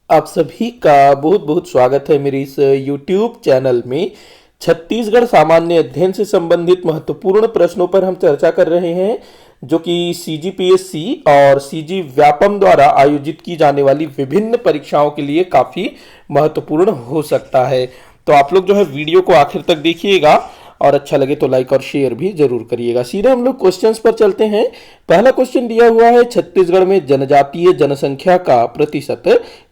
आप सभी का बहुत बहुत स्वागत है मेरे इस YouTube चैनल में। छत्तीसगढ़ सामान्य अध्ययन से संबंधित महत्वपूर्ण प्रश्नों पर हम चर्चा कर रहे हैं, जो कि CGPSC और CG व्यापम द्वारा आयोजित की जाने वाली विभिन्न परीक्षाओं के लिए काफ़ी महत्वपूर्ण हो सकता है। तो आप लोग जो है वीडियो को आखिर तक देखिएगा और अच्छा लगे तो लाइक और शेयर भी जरूर करिएगा। सीधे हम लोग क्वेश्चंस पर चलते हैं। पहला क्वेश्चन दिया हुआ है, छत्तीसगढ़ में जनजातीय जनसंख्या का प्रतिशत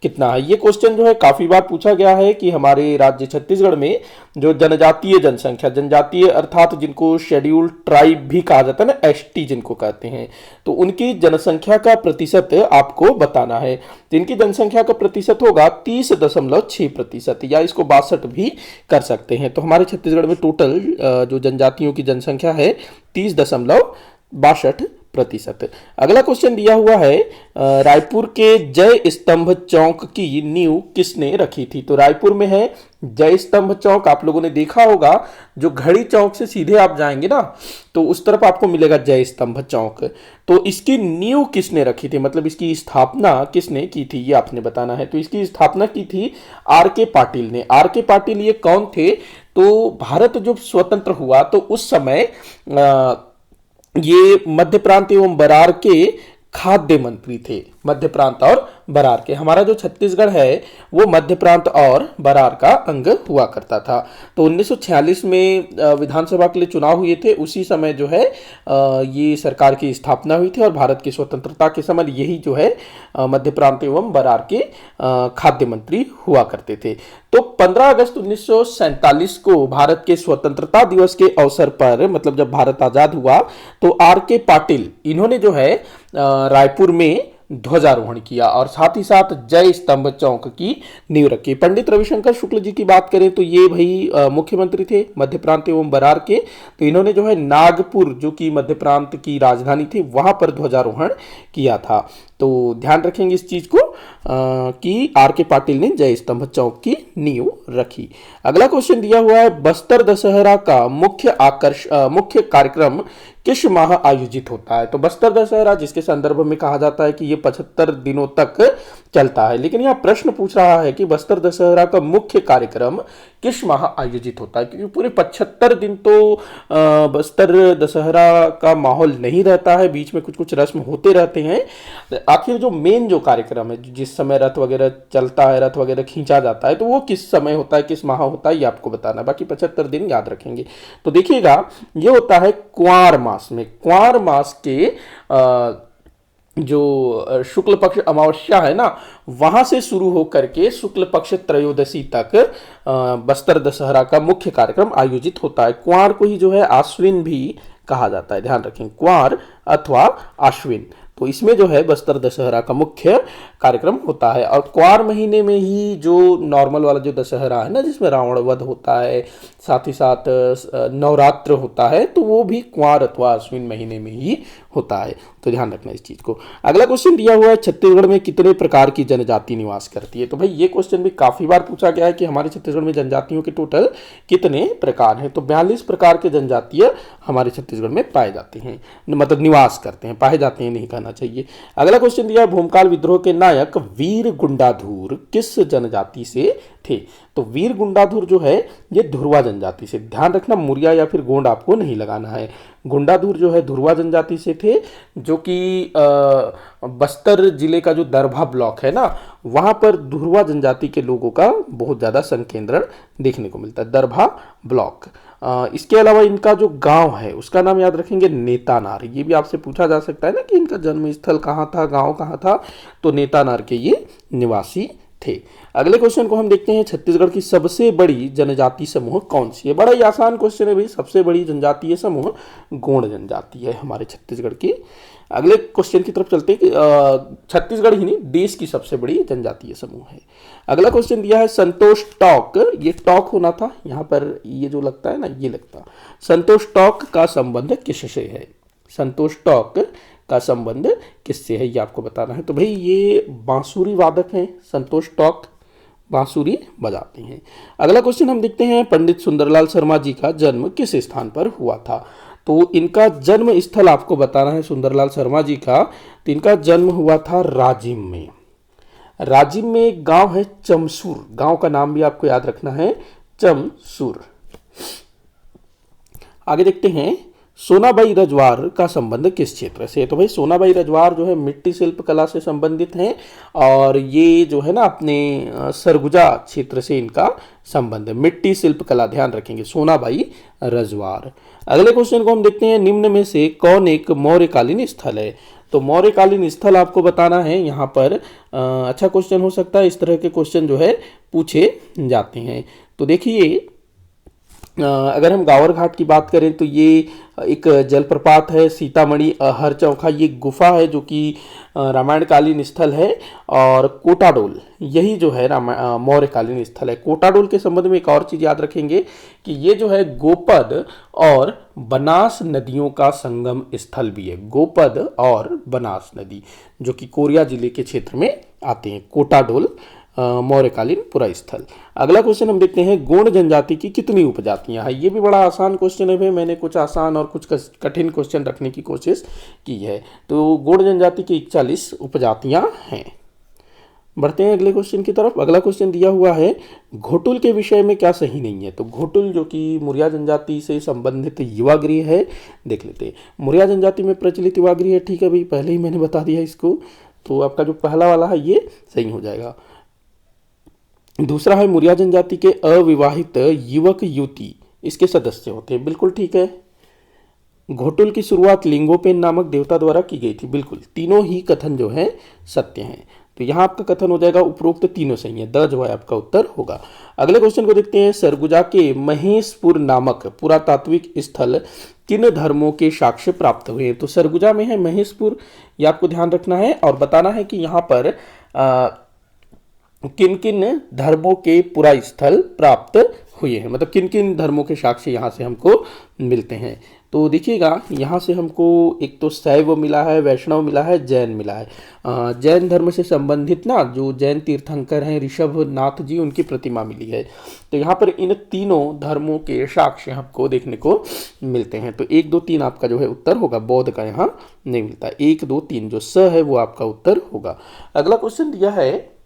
कितना है। ये क्वेश्चन जो है काफी बार पूछा गया है कि हमारे राज्य छत्तीसगढ़ में जो जनजातीय जनसंख्या, जनजातीय अर्थात जिनको शेड्यूल्ड ट्राइब भी कहा जाता है ना, ST जिनको कहते हैं, तो उनकी जनसंख्या का प्रतिशत आपको बताना है। तो इनकी जनसंख्या का प्रतिशत होगा 30.6%, या इसको 62 भी कर सकते हैं। तो हमारे छत्तीसगढ़ में टोटल जो जनजातियों की जनसंख्या है 30.62%। अगला क्वेश्चन दिया हुआ है, रायपुर के जय स्तंभ चौक की नींव किसने रखी थी। तो रायपुर में है जय स्तंभ चौक, आप लोगों ने देखा होगा, जो घड़ी चौक से सीधे आप जाएंगे ना तो उस तरफ आपको मिलेगा जय स्तंभ चौक। तो इसकी नींव किसने रखी थी, मतलब इसकी स्थापना किसने की थी, ये आपने बताना है। तो इसकी स्थापना की थी RK पाटिल ने। RK पाटिल ये कौन थे, तो भारत जब स्वतंत्र हुआ तो उस समय ये मध्य प्रांत एवं बरार के खाद्य मंत्री थे। मध्य प्रांत और बरार के, हमारा जो छत्तीसगढ़ है वो मध्य प्रांत और बरार का अंग हुआ करता था। तो 1946 में विधानसभा के लिए चुनाव हुए थे, उसी समय जो है ये सरकार की स्थापना हुई थी और भारत की स्वतंत्रता के समय यही जो है मध्य प्रांत एवं बरार के खाद्य मंत्री हुआ करते थे। तो 15 अगस्त 1947 को भारत के स्वतंत्रता दिवस के अवसर पर, मतलब जब भारत आजाद हुआ, तो RK पाटिल इन्होंने जो है रायपुर में ध्वजारोहण किया और साथ ही साथ जय स्तंभ चौक की नींव रखी। पंडित रविशंकर शुक्ल जी की बात करें तो ये भाई मुख्यमंत्री थे मध्य प्रांत एवं बरार के। तो इन्होंने जो है नागपुर, जो कि मध्य प्रांत की राजधानी थी, वहां पर ध्वजारोहण किया था। तो ध्यान रखेंगे इस चीज को कि RK पाटिल ने जय स्तंभ चौक की नींव रखी। अगला क्वेश्चन दिया हुआ है, बस्तर दशहरा का मुख्य कार्यक्रम किस माह आयोजित होता है। तो बस्तर दशहरा, जिसके संदर्भ में कहा जाता है कि ये 75 दिनों तक चलता है, लेकिन यहाँ प्रश्न पूछ रहा है कि बस्तर दशहरा का मुख्य कार्यक्रम किस माह आयोजित होता है, क्योंकि पूरे 75 दिन तो बस्तर दशहरा का माहौल नहीं रहता है, बीच में कुछ कुछ रस्म होते रहते हैं। आखिर जो मेन जो कार्यक्रम है, जिस समय रथ वगैरह चलता है, रथ वगैरह खींचा जाता है, तो वो किस समय होता है, किस माह होता है, ये आपको बताना है। बाकी 75 दिन याद रखेंगे। तो देखिएगा, ये होता है क्वार मास में। क्वार मास के जो शुक्ल पक्ष अमावस्या है ना, वहां से शुरू होकर के शुक्ल पक्ष त्रयोदशी तक बस्तर दशहरा का मुख्य कार्यक्रम आयोजित होता है। क्वार को ही जो है आश्विन भी कहा जाता है, ध्यान रखें, क्वार अथवा आश्विन। तो इसमें जो है बस्तर दशहरा का मुख्य कार्यक्रम होता है। और क्वार महीने में ही जो नॉर्मल वाला जो दशहरा है ना, जिसमें रावण वध होता है, साथ ही साथ नवरात्र होता है, तो वो भी क्वार अथवा अश्विन महीने में ही होता है। तो ध्यान रखना इस चीज को। अगला क्वेश्चन दिया हुआ है, छत्तीसगढ़ में कितने प्रकार की जनजाति निवास करती है। तो भाई ये क्वेश्चन भी काफी बार पूछा गया है कि हमारे छत्तीसगढ़ में जनजातियों के टोटल कितने प्रकार हैं। तो 42 प्रकार के जनजातीय हमारे छत्तीसगढ़ में पाए जाते हैं, मतलब निवास करते हैं, पाए जाते हैं नहीं कहना चाहिए। अगला क्वेश्चन दिया है, भूमकाल विद्रोह के नायक वीर गुंडाधुर किस जनजाति से थे। तो वीर गुंडाधुर जो है ये धुरवा जनजाति से, ध्यान रखना, मुरिया या फिर गोंड आपको नहीं लगाना है। गुंडाधुर जो है धुरवा जनजाति से थे, जो कि बस्तर जिले का जो दरभा ब्लॉक है ना, वहां पर धुरवा जनजाति के लोगों का बहुत ज्यादा संकेंद्रण देखने को मिलता है, दरभा ब्लॉक। इसके अलावा इनका जो गांव है उसका नाम याद रखेंगे नेतानार। ये भी आपसे पूछा जा सकता है ना कि इनका जन्म स्थल कहाँ था, गांव कहाँ था, तो नेतानार के ये निवासी थे। अगले क्वेश्चन को हम देखते हैं, छत्तीसगढ़ की सबसे बड़ी जनजाति समूह कौन सी है। बड़ा ही आसान क्वेश्चन है भाई, सबसे बड़ी जनजातीय समूह गोंड जनजाति है हमारे छत्तीसगढ़ की। अगले क्वेश्चन की तरफ चलते हैं कि छत्तीसगढ़ ही नहीं, देश की सबसे बड़ी जनजातीय समूह है। अगला क्वेश्चन दिया है, संतोष टॉक, ये टॉक होना था यहाँ पर, ये जो लगता है ना, ये लगता, संतोष टॉक का संबंध किससे है। संतोष टॉक का संबंध किससे है, ये आपको बताना है। तो भाई ये बांसुरी वादक हैं, संतोष टॉक बांसुरी बजाते हैं। अगला क्वेश्चन हम देखते हैं, पंडित सुंदरलाल शर्मा जी का जन्म किस स्थान पर हुआ था। तो इनका जन्म स्थल आपको बताना है, सुंदरलाल शर्मा जी का, तो इनका जन्म हुआ था राजिम में। राजिम में एक गांव है चमसूर, गांव का नाम भी आपको याद रखना है, चमसूर। आगे देखते हैं सोनाबाई रजवार का संबंध किस क्षेत्र से। तो भाई सोनाबाई रजवार जो है मिट्टी शिल्प कला से संबंधित हैं और ये जो है ना अपने सरगुजा क्षेत्र से इनका संबंध है, मिट्टी शिल्प कला, ध्यान रखेंगे सोनाबाई रजवार। अगले क्वेश्चन को हम देखते हैं, निम्न में से कौन एक मौर्यकालीन स्थल है। तो मौर्यकालीन स्थल आपको बताना है यहाँ पर। अच्छा क्वेश्चन हो सकता है, इस तरह के क्वेश्चन जो है पूछे जाते हैं। तो देखिए अगर हम गावर घाट की बात करें तो ये एक जलप्रपात है, सीतामढ़ी हरचौखा ये गुफा है जो कि रामायणकालीन स्थल है, और कोटाडोल यही जो है मौर्यकालीन स्थल है। कोटाडोल के संबंध में एक और चीज याद रखेंगे कि ये जो है गोपद और बनास नदियों का संगम स्थल भी है, गोपद और बनास नदी जो कि कोरिया जिले के क्षेत्र में आते हैं, कोटाडोल मौर्यकालीन पुरा स्थल। अगला क्वेश्चन हम देखते हैं, गोंड जनजाति की कितनी उपजातियां हैं। ये भी बड़ा आसान क्वेश्चन है भाई, मैंने कुछ आसान और कुछ कठिन क्वेश्चन रखने की कोशिश की है। तो गोंड जनजाति की 41 उपजातियां हैं। बढ़ते हैं अगले क्वेश्चन की तरफ। अगला क्वेश्चन दिया हुआ है, घोटुल के विषय में क्या सही नहीं है। तो घोटुल जो कि मुरिया जनजाति से संबंधित युवा गृह है, देख लेते हैं। मुरिया जनजाति में प्रचलित युवा गृह है, ठीक है भाई, पहले ही मैंने बता दिया इसको, तो आपका जो पहला वाला है ये सही हो जाएगा। दूसरा है, मुरिया जनजाति के अविवाहित युवक युवती इसके सदस्य होते हैं, बिल्कुल ठीक है। घोटुल की शुरुआत लिंगोपेन नामक देवता द्वारा की गई थी, बिल्कुल, तीनों ही कथन जो है सत्य हैं। तो यहाँ आपका कथन हो जाएगा उपरोक्त तीनों सही है, द जो है आपका उत्तर होगा। अगले क्वेश्चन को देखते हैं, सरगुजा के महेशपुर नामक पुरातात्विक स्थल किन धर्मों के साक्ष्य प्राप्त हुए। तो सरगुजा में है महेशपुर, ये आपको ध्यान रखना है और बताना है कि यहाँ पर किन किन धर्मों के पुरा स्थल प्राप्त हुए हैं, मतलब किन किन धर्मों के साक्ष्य यहाँ से हमको मिलते हैं। तो देखिएगा यहाँ से हमको एक तो शैव मिला है, वैष्णव मिला है, जैन मिला है। जैन धर्म से संबंधित ना जो जैन तीर्थंकर हैं ऋषभ नाथ जी, उनकी प्रतिमा मिली है। तो यहाँ पर इन तीनों धर्मों के साक्ष्य हमको देखने को मिलते हैं। तो 1 2 3 आपका जो है उत्तर होगा, बौद्ध का यहाँ नहीं मिलता। 1 2 3 जो स है वो आपका उत्तर होगा। अगला क्वेश्चन दिया है,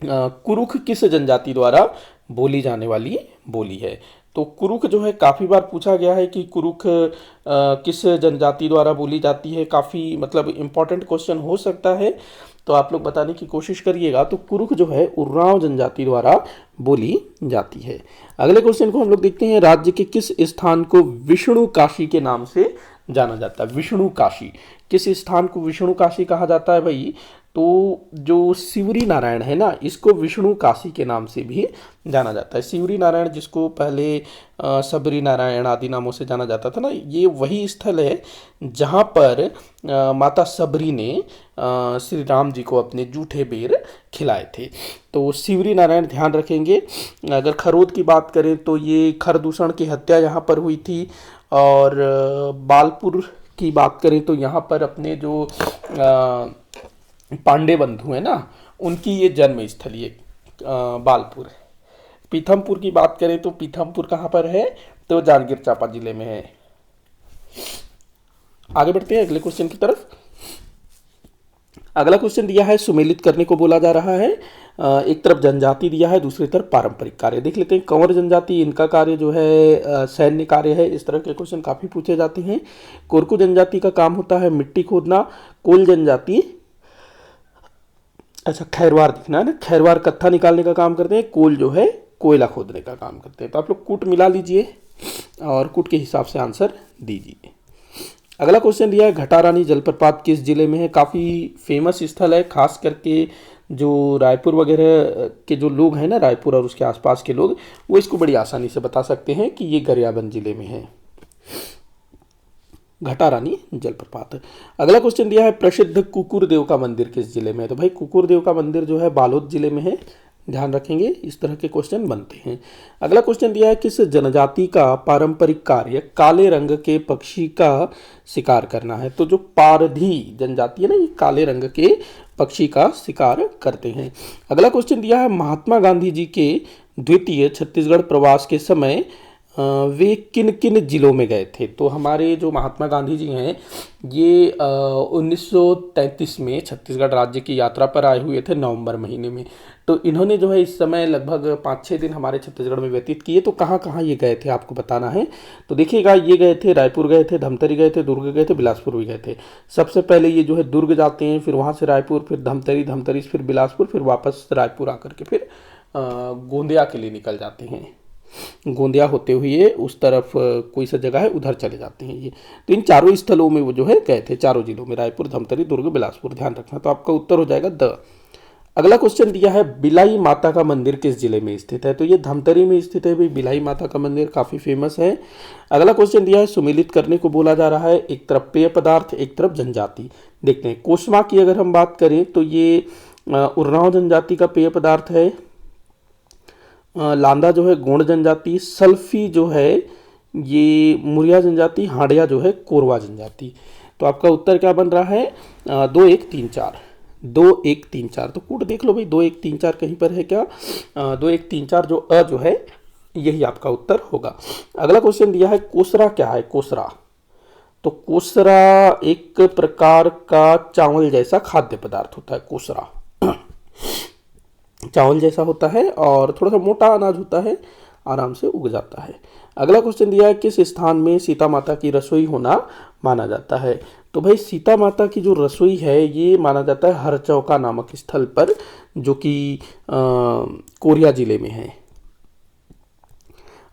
कुरुख किस जनजाति द्वारा बोली जाने वाली बोली है। तो कुरुख जो है काफ़ी बार पूछा गया है कि कुरुख किस जनजाति द्वारा बोली जाती है, काफ़ी मतलब इम्पॉर्टेंट क्वेश्चन हो सकता है, तो आप लोग बताने की कोशिश करिएगा। तो कुरुख जो है उरांव जनजाति द्वारा बोली जाती है। अगले क्वेश्चन को हम लोग देखते हैं, राज्य के किस स्थान को विष्णु काशी के नाम से जाना जाता है। विष्णु काशी, किस स्थान को विष्णु काशी कहा जाता है भाई। तो जो सिवरी नारायण है ना, इसको विष्णु काशी के नाम से भी जाना जाता है। सिवरी नारायण जिसको पहले सबरी नारायण आदि नामों से जाना जाता था ना, ये वही स्थल है जहाँ पर माता सबरी ने श्री राम जी को अपने जूठे बेर खिलाए थे। तो सिवरी नारायण ध्यान रखेंगे। अगर खरोद की बात करें तो ये खरदूषण की हत्या यहाँ पर हुई थी, और बालपुर की बात करें तो यहाँ पर अपने जो पांडे बंधु है ना, उनकी ये जन्म स्थली है बालपुर। पीथमपुर की बात करें तो पीथमपुर कहाँ पर है, तो जांजगीर चांपा जिले में है। आगे बढ़ते हैं अगले क्वेश्चन की तरफ। अगला क्वेश्चन दिया है, सुमेलित करने को बोला जा रहा है। एक तरफ जनजाति दिया है, दूसरी तरफ पारंपरिक कार्य। देख लेते हैं, कंवर जनजाति इनका कार्य जो है सैन्य कार्य है। इस तरह के क्वेश्चन काफी पूछे जाते हैं। कोरकू जनजाति का काम होता है मिट्टी खोदना। कोल जनजाति, अच्छा खैरवार दिखना है ना, खैरवार कत्था निकालने का काम करते हैं। कोल जो है कोयला खोदने का काम करते हैं। तो आप लोग कूट मिला लीजिए और कूट के हिसाब से आंसर दीजिए। अगला क्वेश्चन दिया है, घटारानी जलप्रपात किस जिले में है। काफ़ी फेमस स्थल है, खास करके जो रायपुर वगैरह के जो लोग हैं ना, रायपुर और उसके आसपास के लोग, वो इसको बड़ी आसानी से बता सकते हैं कि ये गरियाबंद जिले में है, घटारानी जलप्रपात। अगला क्वेश्चन दिया है, प्रसिद्ध कुकुरदेव का मंदिर किस जिले में है। तो भाई कुकुरदेव का मंदिर जो है बालोद जिले में है, ध्यान रखेंगे। इस तरह के क्वेश्चन बनते हैं। अगला क्वेश्चन दिया है, किस जनजाति का पारंपरिक कार्य काले रंग के पक्षी का शिकार करना है। तो जो पारधी जनजाति है ना, ये काले रंग के पक्षी का शिकार करते हैं। अगला क्वेश्चन दिया है, महात्मा गांधी जी के द्वितीय छत्तीसगढ़ प्रवास के समय वे किन किन जिलों में गए थे? तो हमारे जो महात्मा गांधी जी हैं ये 1933 में छत्तीसगढ़ राज्य की यात्रा पर आए हुए थे नवंबर महीने में। तो इन्होंने जो है इस समय लगभग 5-6 दिन हमारे छत्तीसगढ़ में व्यतीत किए। तो कहाँ कहाँ ये गए थे आपको बताना है। तो देखिएगा, ये गए थे रायपुर गए थे, धमतरी गए थे, दुर्ग गए थे, बिलासपुर भी गए थे। सबसे पहले ये जो है दुर्ग जाते हैं, फिर वहाँ से रायपुर, फिर धमतरी, धमतरी से फिर बिलासपुर, फिर वापस रायपुर आकर के फिर गोंदिया के लिए निकल जाते हैं। गोंदिया होते हुए उस तरफ कोई सा जगह है उधर चले जाते हैं ये। तो इन चारों स्थलों में वो जो है गए थे, चारों जिलों में, रायपुर, धमतरी, दुर्ग, बिलासपुर, ध्यान रखना। तो आपका उत्तर हो जाएगा द। अगला क्वेश्चन दिया है बिलाई माता का मंदिर किस जिले में स्थित है? तो ये धमतरी में स्थित है भाई, बिलाई माता का मंदिर काफी फेमस है। अगला क्वेश्चन दिया है सुमेलित करने को बोला जा रहा है, एक तरफ पेय पदार्थ, एक तरफ जनजाति। देखते हैं कोस्मा की अगर हम बात करें तो ये उर्राव जनजाति का पेय पदार्थ है। लांदा जो है गोंड जनजाति, सल्फी जो है ये मुरिया जनजाति, हाड़िया जो है कोरवा जनजाति। तो आपका उत्तर क्या बन रहा है? 2 1 3 4, 2 1 3 4। तो कूट देख लो भाई, 2 1 3 4 कहीं पर है क्या? 2 1 3 4 जो जो है यही आपका उत्तर होगा। अगला क्वेश्चन दिया है कोसरा क्या है? कोसरा, तो कोसरा एक प्रकार का चावल जैसा खाद्य पदार्थ होता है। कोसरा चावल जैसा होता है और थोड़ा सा मोटा अनाज होता है, आराम से उग जाता है। अगला क्वेश्चन दिया है किस स्थान में सीता माता की रसोई होना माना जाता है? तो भाई सीता माता की जो रसोई है ये माना जाता है हरचौका नामक स्थल पर, जो कि कोरिया जिले में है।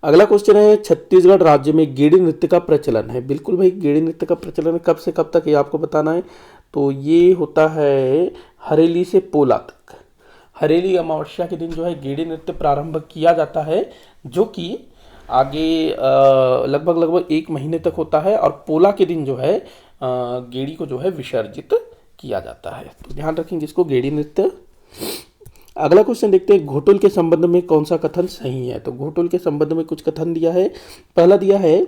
अगला क्वेश्चन है छत्तीसगढ़ राज्य में गेड़ी नृत्य का प्रचलन है। बिल्कुल भाई, गेड़ी नृत्य का प्रचलन कब से कब तक ये आपको बताना है। तो ये होता है हरेली से पोला तक। हरेली अमावस्या के दिन जो है गेड़ी नृत्य प्रारंभ किया जाता है, जो कि आगे लगभग 1 महीने तक होता है, और पोला के दिन जो है गेड़ी को जो है विसर्जित किया जाता है। तो ध्यान रखेंगे इसको, गेड़ी नृत्य। अगला क्वेश्चन देखते हैं घोटुल के संबंध में कौन सा कथन सही है? तो घोटुल के संबंध में कुछ कथन दिया है। पहला दिया है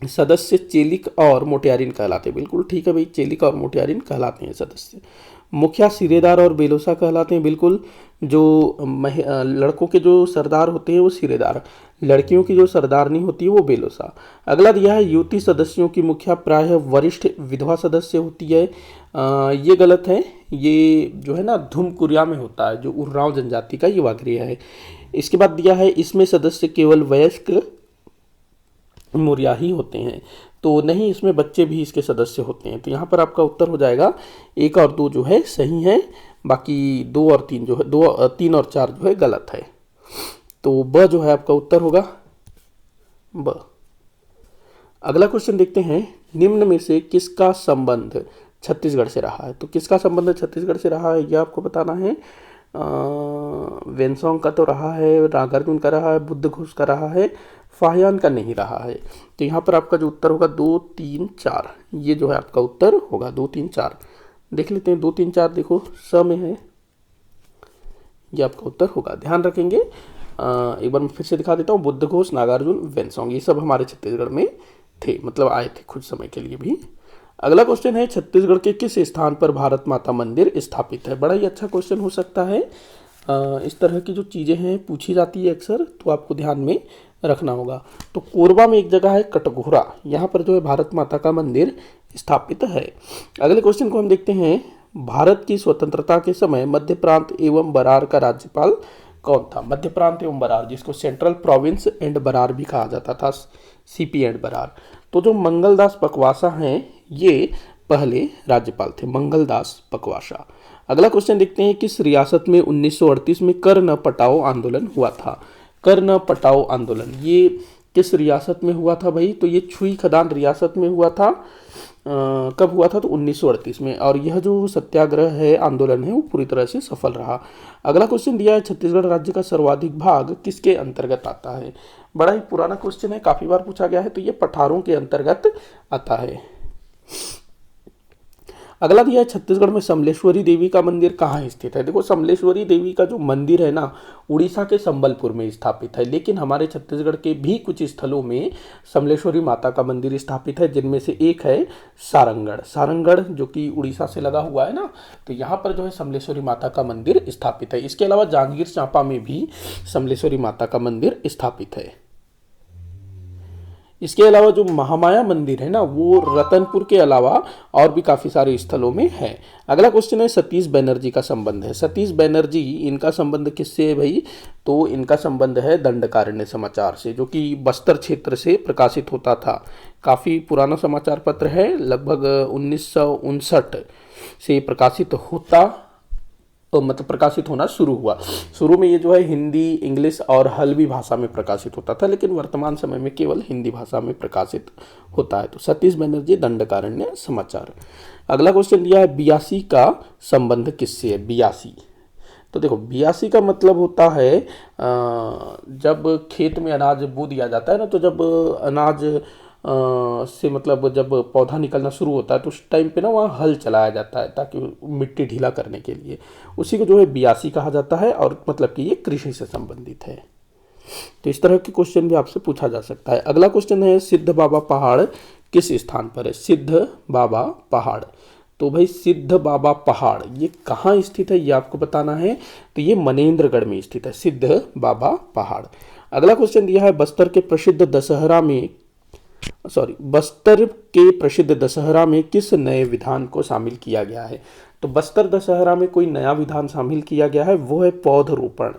सदस्य चेलिक और मोटियारिन कहलाते हैं। बिल्कुल ठीक है भाई, चेलिक और मोटियारिन कहलाते हैं सदस्य। मुखिया सिरेदार और बेलोसा कहलाते हैं। बिल्कुल, जो लड़कों के जो सरदार होते हैं वो सिरेदार, लड़कियों की जो सरदारनी होती है वो बेलोसा। अगला दिया है युवती सदस्यों की मुखिया प्रायः वरिष्ठ विधवा सदस्य होती है। ये गलत है, ये जो है ना धुमकुरिया में होता है, जो उर्राव जनजाति का युवा गृह है। इसके बाद दिया है इसमें सदस्य केवल वयस्क मुरिया ही होते हैं। तो नहीं, इसमें बच्चे भी इसके सदस्य होते हैं। तो यहाँ पर आपका उत्तर हो जाएगा 1 और 2 जो है सही है, बाकी 2 और 3 जो है 3 और 4 जो है गलत है। तो ब जो है आपका उत्तर होगा ब। अगला क्वेश्चन देखते हैं निम्न में से किसका संबंध छत्तीसगढ़ से रहा है? तो किसका संबंध छत्तीसगढ़ से रहा है यह आपको बताना है। वेनसोंग का तो रहा है, नागार्जुन का रहा है, बुद्ध घोष का रहा है, फाहियान का नहीं रहा है। तो यहाँ पर आपका जो उत्तर होगा 2 3 4, ये जो है आपका उत्तर होगा 2 3 4। देख लेते हैं 2 3 4, देखो स में है, ये आपका उत्तर होगा। ध्यान रखेंगे, एक बार मैं फिर से दिखा देता हूँ। बुद्ध घोष, नागार्जुन, वेनसोंग, ये सब हमारे छत्तीसगढ़ में थे, मतलब आए थे कुछ समय के लिए भी। अगला क्वेश्चन है छत्तीसगढ़ के किस स्थान पर भारत माता मंदिर स्थापित है? बड़ा ही अच्छा क्वेश्चन हो सकता है। इस तरह की जो चीज़ें हैं पूछी जाती है अक्सर, तो आपको ध्यान में रखना होगा। तो कोरबा में एक जगह है कटघोरा, यहाँ पर जो है भारत माता का मंदिर स्थापित है। अगले क्वेश्चन को हम देखते हैं भारत की स्वतंत्रता के समय मध्य प्रांत एवं बरार का राज्यपाल कौन था? मध्य प्रांत एवं बरार, जिसको सेंट्रल प्रोविंस एंड बरार भी कहा जाता था, सीपी एंड बरार। तो जो मंगलदास पकवासा हैं ये पहले राज्यपाल थे, मंगलदास पकवासा। अगला क्वेश्चन देखते हैं किस रियासत में 1938 में कर न पटाओ आंदोलन हुआ था? कर न पटाओ आंदोलन ये किस रियासत में हुआ था भाई? तो ये छुई खदान रियासत में हुआ था। कब हुआ था? तो 1938 में। और यह जो सत्याग्रह है, आंदोलन है, वो पूरी तरह से सफल रहा। अगला क्वेश्चन दिया है छत्तीसगढ़ राज्य का सर्वाधिक भाग किसके अंतर्गत आता है? बड़ा ही पुराना क्वेश्चन है, काफी बार पूछा गया है। तो ये पठारों के अंतर्गत आता है। अगला दिया है छत्तीसगढ़ में समलेश्वरी देवी का मंदिर कहाँ स्थित है? देखो समलेश्वरी देवी का जो मंदिर है ना, उड़ीसा के संबलपुर में स्थापित है, लेकिन हमारे छत्तीसगढ़ के भी कुछ स्थलों में समलेश्वरी माता का मंदिर स्थापित है, जिनमें से एक है सारंगढ़। सारंगढ़ जो कि उड़ीसा से लगा हुआ है ना, तो यहाँ पर जो है समलेश्वरी माता का मंदिर स्थापित है। इसके अलावा जांजगीर चांपा में भी समलेश्वरी माता का मंदिर स्थापित है। इसके अलावा जो महामाया मंदिर है ना, वो रतनपुर के अलावा और भी काफ़ी सारे स्थलों में है। अगला क्वेश्चन है सतीश बनर्जी का संबंध है। सतीश बनर्जी, इनका संबंध किससे है भाई? तो इनका संबंध है दंडकारण्य समाचार से, जो कि बस्तर क्षेत्र से प्रकाशित होता था। काफ़ी पुराना समाचार पत्र है, लगभग 1959 से प्रकाशित होता, मतलब प्रकाशित होना शुरू हुआ। शुरू में ये जो है हिंदी, इंग्लिश और हल्बी भाषा में प्रकाशित होता था, लेकिन वर्तमान समय में केवल हिंदी भाषा में प्रकाशित होता है। तो सतीश बनर्जी, दंडकारण्य समाचार। अगला क्वेश्चन दिया है बियासी का संबंध किससे है? बियासी, तो देखो बियासी का मतलब होता है जब खेत में अनाज बो दिया जाता है ना, तो जब अनाज से मतलब जब पौधा निकलना शुरू होता है तो उस टाइम पे ना वहाँ हल चलाया जाता है ताकि मिट्टी ढीला करने के लिए, उसी को जो है बियासी कहा जाता है, और मतलब कि ये कृषि से संबंधित है। तो इस तरह के क्वेश्चन भी आपसे पूछा जा सकता है। अगला क्वेश्चन है सिद्ध बाबा पहाड़ किस स्थान पर है? सिद्ध बाबा पहाड़, तो भाई सिद्ध बाबा पहाड़ ये कहाँ स्थित है ये आपको बताना है। तो ये मनेन्द्रगढ़ में स्थित है सिद्ध बाबा पहाड़। अगला क्वेश्चन दिया है बस्तर के प्रसिद्ध दशहरा में किस नए विधान को शामिल किया गया है? तो बस्तर दशहरा में कोई नया विधान शामिल किया गया है, वो है पौधरोपण,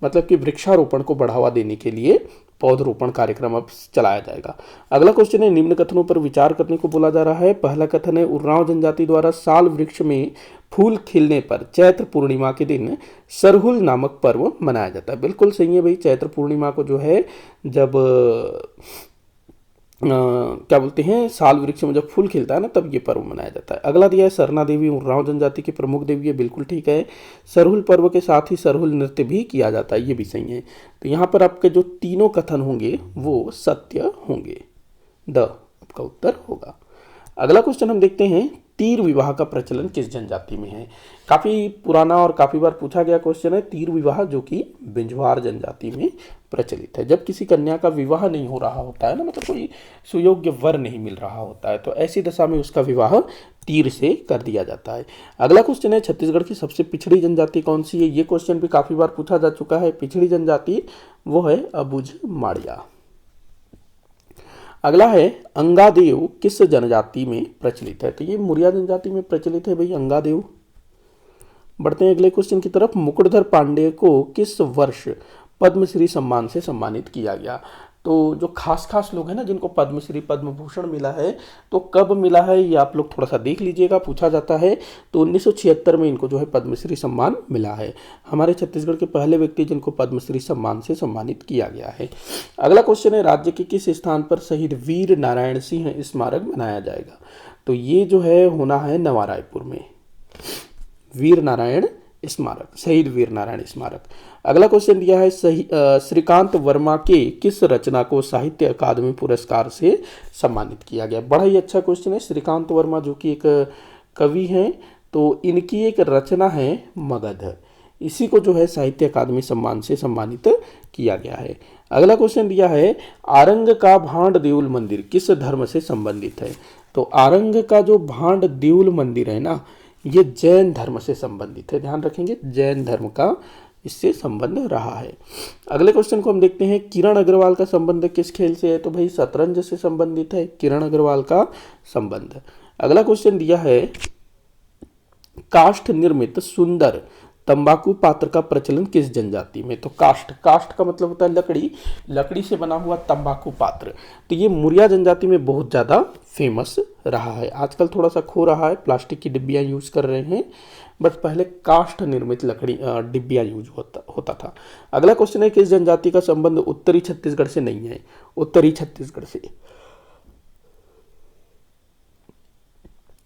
मतलब कि वृक्षारोपण को बढ़ावा देने के लिए पौधरोपण कार्यक्रम अब चलाया जाएगा। अगला क्वेश्चन है निम्न कथनों पर विचार करने को बोला जा रहा है। पहला कथन है उरांव जनजाति द्वारा साल वृक्ष में फूल खिलने पर चैत्र पूर्णिमा के दिन सरहुल नामक पर्व मनाया जाता है। बिल्कुल सही है भाई, चैत्र पूर्णिमा को जो है जब क्या बोलते हैं, साल वृक्ष में जब फूल खिलता है ना, तब ये पर्व मनाया जाता है। अगला दिया है सरना देवी उरांव जनजाति की प्रमुख देवी है। बिल्कुल ठीक है। सरहुल पर्व के साथ ही सरहुल नृत्य भी किया जाता है, ये भी सही है। तो यहाँ पर आपके जो तीनों कथन होंगे वो सत्य होंगे, द आपका उत्तर होगा। अगला क्वेश्चन हम देखते हैं तीर विवाह का प्रचलन किस जनजाति में है? काफी पुराना और काफी बार पूछा गया क्वेश्चन है तीर विवाह, जो कि बिंजवार जनजाति में प्रचलित है। जब किसी कन्या का विवाह नहीं हो रहा होता है ना, मतलब कोई सुयोग्य वर नहीं मिल रहा होता है, तो ऐसी दशा में उसका विवाह तीर से कर दिया जाता है। अगला क्वेश्चन है छत्तीसगढ़ की सबसे पिछड़ी जनजाति कौन सी है? ये क्वेश्चन भी काफी बार पूछा जा चुका है। पिछड़ी जनजाति वो है अबुझ माड़िया। अगला है अंगादेव किस जनजाति में प्रचलित है? तो ये मुरिया जनजाति में प्रचलित है भाई अंगादेव। बढ़ते हैं अगले क्वेश्चन की तरफ। मुकुटधर पांडेय को किस वर्ष पद्मश्री सम्मान से सम्मानित किया गया? तो जो खास लोग हैं ना जिनको पद्मश्री पद्म भूषण मिला है, तो कब मिला है ये आप लोग थोड़ा सा देख लीजिएगा, पूछा जाता है। तो 1976 में इनको जो है पद्मश्री सम्मान मिला है। हमारे छत्तीसगढ़ के पहले व्यक्ति जिनको पद्मश्री सम्मान से सम्मानित किया गया है। अगला क्वेश्चन है राज्य के किस स्थान पर शहीद वीर नारायण सिंह स्मारक बनाया जाएगा? तो ये जो है होना है नवा रायपुर में, वीर नारायण स्मारक, शहीद वीर नारायण स्मारक। अगला क्वेश्चन दिया है श्रीकांत वर्मा के किस रचना को साहित्य अकादमी पुरस्कार से सम्मानित किया गया? बड़ा ही अच्छा क्वेश्चन है। श्रीकांत वर्मा जो कि एक कवि हैं, तो इनकी एक रचना है मगध, इसी को जो है साहित्य अकादमी सम्मान से सम्मानित किया गया है। अगला क्वेश्चन दिया है आरंग का भांड देउल मंदिर किस धर्म से संबंधित है? तो आरंग का जो भांड देउल मंदिर है ना, ये जैन धर्म से संबंधित है, ध्यान रखेंगे, जैन धर्म का इससे संबंध रहा है। अगले क्वेश्चन को हम देखते हैं किरण अग्रवाल का संबंध किस खेल से है? तो भाई शतरंज से संबंधित है किरण अग्रवाल का संबंध। अगला क्वेश्चन दिया है काष्ठ निर्मित सुंदर तंबाकू पात्र का प्रचलन किस जनजाति में? तो काष्ठ का मतलब होता है लकड़ी से बना हुआ तंबाकू पात्र, तो ये मुरिया जनजाति में बहुत ज़्यादा फेमस रहा है। आजकल थोड़ा सा खो रहा है, प्लास्टिक की डिब्बियाँ यूज कर रहे हैं, बट पहले काष्ठ निर्मित लकड़ी डिब्बियाँ यूज होता था। अगला क्वेश्चन है किस जनजाति का संबंध उत्तरी छत्तीसगढ़ से नहीं है? उत्तरी छत्तीसगढ़ से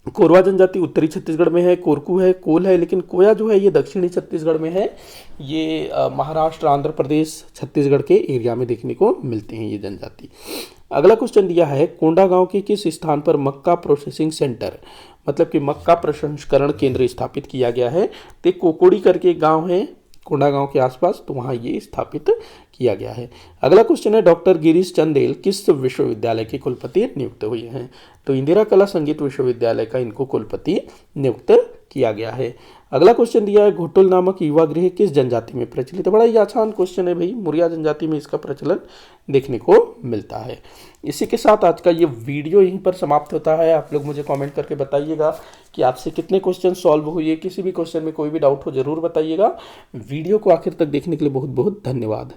कोरवा जनजाति उत्तरी छत्तीसगढ़ में है, कोरकू है, कोल है, लेकिन कोया जो है ये दक्षिणी छत्तीसगढ़ में है। ये महाराष्ट्र, आंध्र प्रदेश, छत्तीसगढ़ के एरिया में देखने को मिलते हैं ये जनजाति। अगला क्वेश्चन दिया है कोंडा गांव के किस स्थान पर मक्का प्रोसेसिंग सेंटर, मतलब कि मक्का प्रसंस्करण केंद्र स्थापित किया गया है? तो कोकोड़ी करके एक गाँव है कोंडा गांव के आसपास, तो वहाँ ये स्थापित किया गया है। अगला क्वेश्चन है डॉक्टर गिरीश चंदेल किस विश्वविद्यालय के कुलपति नियुक्त हुए हैं? तो इंदिरा कला संगीत विश्वविद्यालय का इनको कुलपति नियुक्त किया गया है। अगला क्वेश्चन दिया है, घोटुल नामक युवा गृह किस जनजाति में प्रचलित है। बड़ा ही आसान क्वेश्चन है भाई, मुरिया जनजाति में इसका प्रचलन देखने को मिलता है। इसी के साथ आज का ये वीडियो यहीं पर समाप्त होता है। आप लोग मुझे कमेंट करके बताइएगा कि आपसे कितने क्वेश्चन सॉल्व हुए। किसी भी क्वेश्चन में कोई भी डाउट हो जरूर बताइएगा। वीडियो को आखिर तक देखने के लिए बहुत बहुत धन्यवाद।